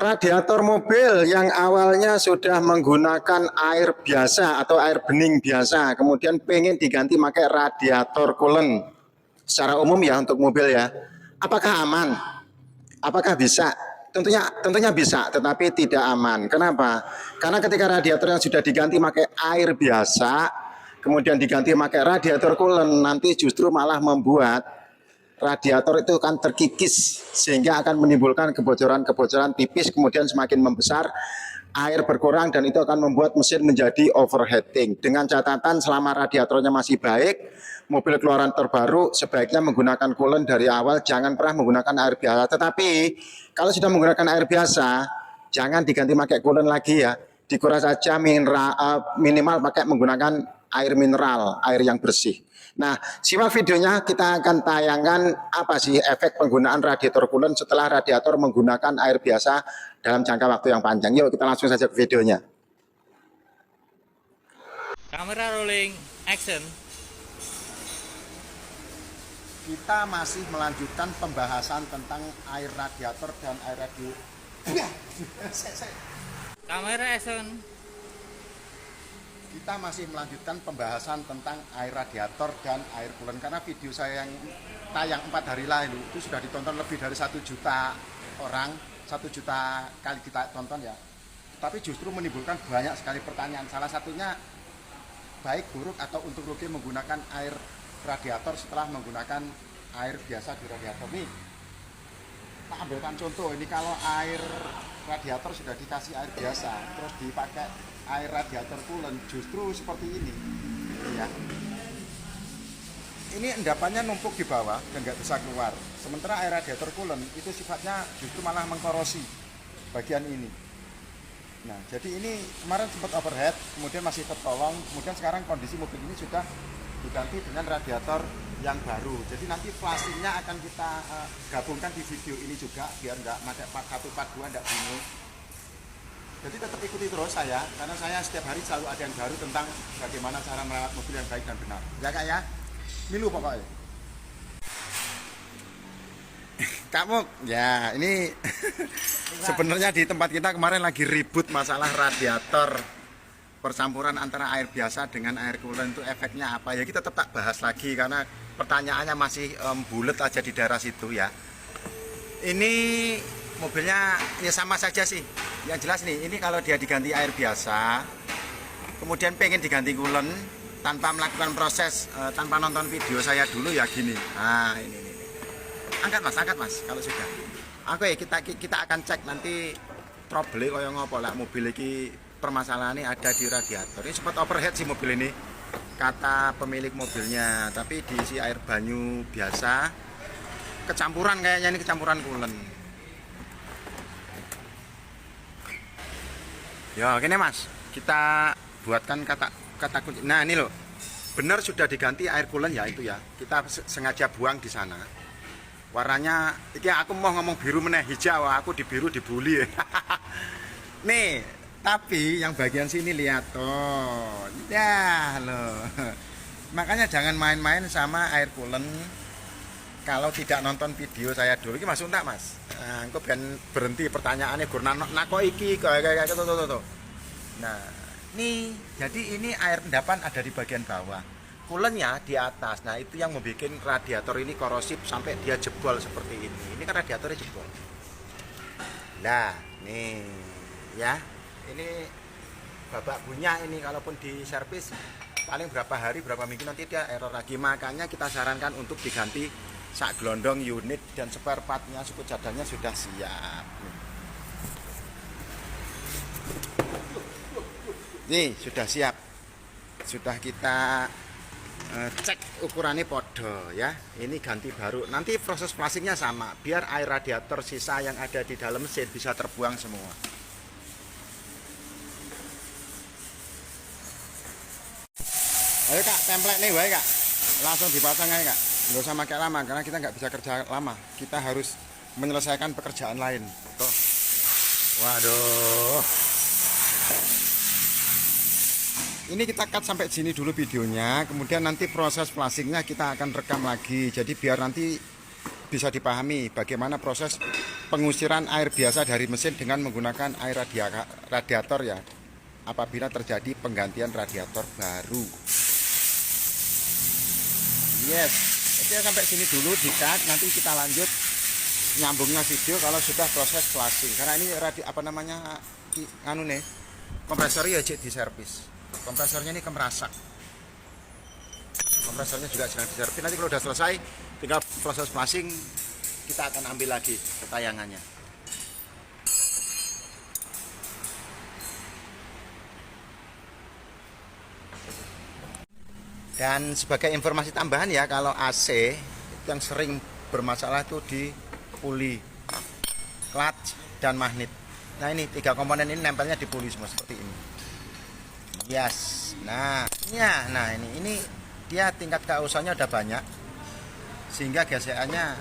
Radiator mobil yang awalnya sudah menggunakan air biasa atau air bening biasa, kemudian pengen diganti pakai radiator coolant. Secara umum ya untuk mobil ya. Apakah aman? Apakah bisa? Tentunya bisa, tetapi tidak aman. Kenapa? Karena ketika radiator yang sudah diganti pakai air biasa, kemudian diganti pakai radiator coolant, nanti justru malah membuat radiator itu akan terkikis sehingga akan menimbulkan kebocoran-kebocoran tipis, kemudian semakin membesar, air berkurang dan itu akan membuat mesin menjadi overheating. Dengan catatan selama radiatornya masih baik, mobil keluaran terbaru sebaiknya menggunakan coolant dari awal, jangan pernah menggunakan air biasa. Tetapi kalau sudah menggunakan air biasa, jangan diganti pakai coolant lagi ya. Dikuras saja minimal pakai menggunakan air mineral, air yang bersih. Nah, simak videonya, kita akan tayangkan apa sih efek penggunaan radiator coolant setelah radiator menggunakan air biasa dalam jangka waktu yang panjang. Yuk kita langsung saja ke videonya. Kamera rolling, action. Kita masih melanjutkan pembahasan tentang air radiator dan air radio. Kamera action. Kita masih melanjutkan pembahasan tentang air radiator dan air coolant karena video saya yang tayang 4 hari lalu itu sudah ditonton lebih dari 1 juta orang, 1 juta kali kita tonton ya. Tapi justru menimbulkan banyak sekali pertanyaan. Salah satunya baik buruk atau untung rugi menggunakan air radiator setelah menggunakan air biasa di radiator. Nih, kita ambilkan contoh ini, kalau air radiator sudah dikasih air biasa terus dipakai air radiator coolant, justru seperti ini ya. Ini endapannya numpuk di bawah dan nggak bisa keluar. Sementara air radiator coolant itu sifatnya justru malah mengkorosi bagian ini. Nah, jadi ini kemarin sempat overhead, kemudian masih tertolong, kemudian sekarang kondisi mobil ini sudah diganti dengan radiator yang baru. Jadi nanti flashingnya akan kita gabungkan di video ini juga biar nggak pakai part 1 part 2 nggak bingung. Jadi tetap ikuti terus saya, karena saya setiap hari selalu ada yang baru tentang bagaimana cara merawat mobil yang baik dan benar. Ya kak ya, milu pokoknya. Kamu, ya ini sebenarnya di tempat kita kemarin lagi ribut masalah radiator. Percampuran antara air biasa dengan air coolant itu efeknya apa? Ya kita tetap bahas lagi karena pertanyaannya masih bulet aja di daerah situ ya. Ini mobilnya ya sama saja sih. Yang jelas nih, ini kalau dia diganti air biasa, kemudian pengen diganti coolant tanpa melakukan proses, tanpa nonton video saya dulu ya gini. Nah ini. Angkat mas kalau sudah. Oke, kita akan cek nanti trouble kaya ngopo lah mobil ini, permasalahannya ada di radiator. Ini sempat overhead sih mobil ini, kata pemilik mobilnya, tapi diisi air banyu biasa, kecampuran kayaknya ini kecampuran coolant. Ya, gini mas, kita buatkan kata kunci. Nah ini loh, benar sudah diganti air coolant ya itu ya. Kita sengaja buang di sana. Warnanya, ini aku mau ngomong biru meneh hijau, aku di biru dibully. Nih, tapi yang bagian sini lihat tuh, ya loh. Makanya jangan main-main sama air coolant kalau tidak nonton video saya dulu. Ini masuk enggak mas? Nah, aku kan berhenti pertanyaannya gurna nako iki kayak tuh. Nah, nih jadi ini air endapan ada di bagian bawah, coolantnya di atas. Nah itu yang membuat radiator ini korosif sampai dia jebol seperti ini. Ini kan radiatornya jebol. Nah, nih ya, ini babak punya ini kalaupun di servis paling berapa hari berapa minggu nanti dia error lagi. Makanya kita sarankan untuk diganti sak gelondong unit dan spare partnya, suku cadangnya sudah siap. Nih sudah siap, sudah kita cek ukurannya podo ya. Ini ganti baru. Nanti proses flashingnya sama, biar air radiator sisa yang ada di dalam mesin bisa terbuang semua. Ayo kak, template nih wae kak, langsung dipasang aja kak. Nggak usah pakai lama karena kita nggak bisa kerja lama, kita harus menyelesaikan pekerjaan lain. Tuh. Waduh, ini kita cut sampai sini dulu videonya, kemudian nanti proses flashingnya kita akan rekam lagi, jadi biar nanti bisa dipahami bagaimana proses pengusiran air biasa dari mesin dengan menggunakan air radiator ya, apabila terjadi penggantian radiator baru. Yes, oke, sampai sini dulu di-cut, nanti kita lanjut nyambungnya video kalau sudah proses flushing. Karena ini kompresornya ya cek di servis. Kompresornya ini kemerasak. Kompresornya juga sedang diservis. Nanti kalau sudah selesai, tinggal proses flushing, kita akan ambil lagi ketayangannya. Dan sebagai informasi tambahan ya, kalau AC yang sering bermasalah itu di puli, clutch, dan magnet. Nah ini 3 komponen ini nempelnya di puli semua seperti ini. Yes. Nah ini dia tingkat keausannya udah banyak, sehingga gesekannya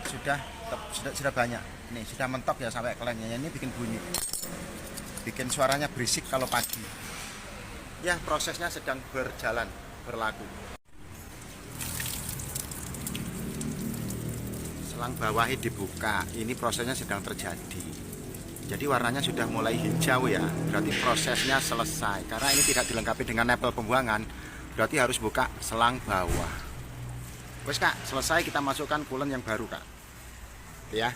sudah banyak. Ini sudah mentok ya sampai kelennya. Ini bikin bunyi, bikin suaranya berisik kalau pagi. Ya, prosesnya sedang berlaku. Selang bawahnya dibuka, ini prosesnya sedang terjadi. Jadi warnanya sudah mulai hijau ya, berarti prosesnya selesai. Karena ini tidak dilengkapi dengan nempel pembuangan, berarti harus buka selang bawah. Wes Kak, selesai, kita masukkan coolant yang baru Kak. Ya.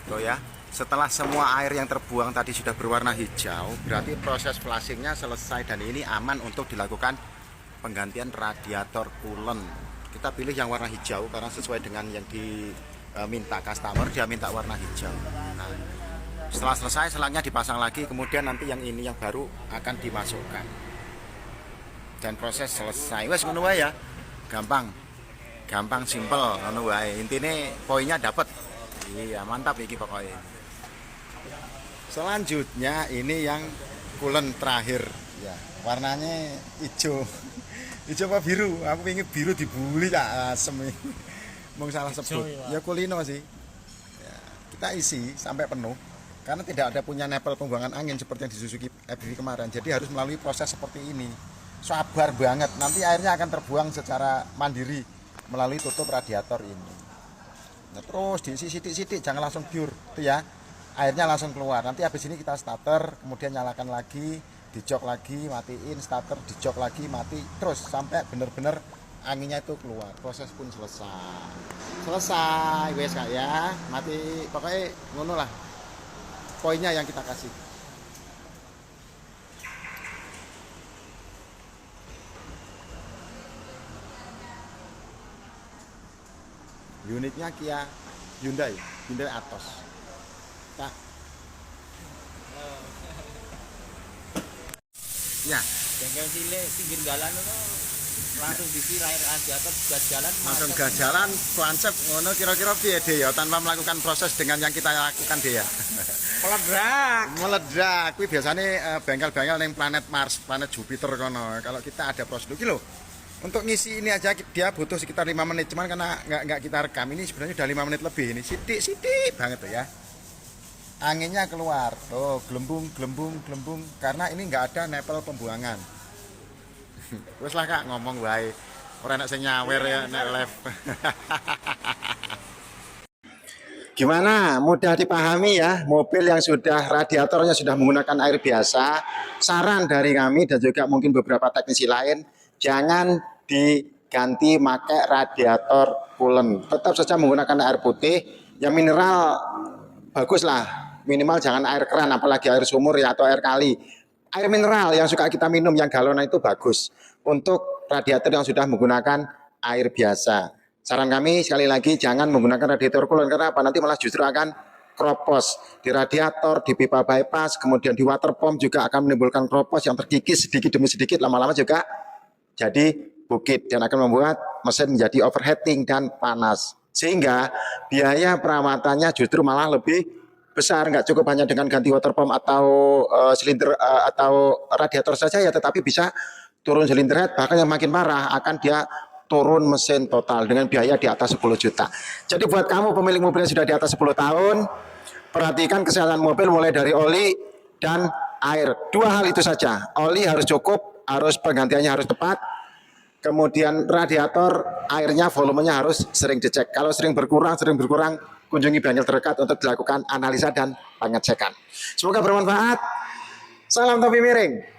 Tuh ya. Setelah semua air yang terbuang tadi sudah berwarna hijau, berarti proses flushingnya selesai dan ini aman untuk dilakukan penggantian radiator coolant. Kita pilih yang warna hijau karena sesuai dengan yang diminta customer, dia minta warna hijau. Nah, setelah selesai selangnya dipasang lagi, kemudian nanti yang ini yang baru akan dimasukkan. Dan proses selesai. Wes ngono wae ya. Gampang simple ngono wae. Intine poinnya dapat. Iya, mantap iki pokoknya. Selanjutnya ini yang coolant terakhir ya, warnanya hijau. Hijau apa biru? Aku pengen biru dibuli ya, asem. Mung salah sebut. Ya kulino sih. Ya, kita isi sampai penuh karena tidak ada punya nempel pembuangan angin seperti yang di Suzuki FBV kemarin. Jadi harus melalui proses seperti ini. Sabar banget, nanti airnya akan terbuang secara mandiri melalui tutup radiator ini. Nah, terus diisi sidik-sidik, jangan langsung pure, itu ya. Airnya langsung keluar. Nanti habis ini kita starter, kemudian nyalakan lagi, dijok lagi, matiin, starter, dijok lagi, mati, terus sampai benar-benar anginnya itu keluar. Proses pun selesai wes Kak ya, mati, pokoknya ngono lah poinnya yang kita kasih. Unitnya Kia Hyundai Atos. Nah. Ya, Bengkel cilik pinggir jalan itu langsung diisi air radiator gas jalan. langsung gas jalan, konsep ngono kira-kira piye deh ya, tanpa melakukan proses dengan yang kita lakukan deh ya. Meledak. Kuwi biasanya bengkel-bengkel ning planet Mars, planet Jupiter kono. Kalau kita ada prosedur iki lho. Untuk ngisi ini aja dia butuh sekitar 5 menit, cuman karena nggak kita rekam ini sebenarnya udah 5 menit lebih ini, sidik banget tuh ya. Anginnya keluar, tuh gelembung, karena ini nggak ada nempel pembuangan. Wes lah Kak, ngomong wae. Ora enak sing nyawer ya nek live. Gimana? Mudah dipahami ya, mobil yang sudah radiatornya sudah menggunakan air biasa. Saran dari kami dan juga mungkin beberapa teknisi lain, jangan diganti pakai radiator coolant. Tetap saja menggunakan air putih, yang mineral bagus lah. Minimal jangan air keran, apalagi air sumur ya atau air kali. Air mineral yang suka kita minum yang galonan itu bagus untuk radiator yang sudah menggunakan air biasa. Saran kami sekali lagi jangan menggunakan radiator coolant, karena apa? Nanti malah justru akan kropos di radiator, di pipa bypass, kemudian di water pump juga akan menimbulkan kropos yang terkikis sedikit demi sedikit, lama-lama juga jadi bukit dan akan membuat mesin menjadi overheating dan panas. Sehingga biaya perawatannya justru malah lebih besar, nggak cukup hanya dengan ganti water pump atau silinder atau radiator saja ya, tetapi bisa turun silinder head, bahkan yang makin parah akan dia turun mesin total dengan biaya di atas 10 juta. Jadi buat kamu pemilik mobil yang sudah di atas 10 tahun, perhatikan kesehatan mobil mulai dari oli dan air. 2 hal itu saja. Oli harus cukup, harus penggantiannya harus tepat. Kemudian radiator airnya volumenya harus sering dicek. Kalau sering berkurang, kunjungi bengkel terdekat untuk dilakukan analisa dan pengecekan. Semoga bermanfaat. Salam topi miring.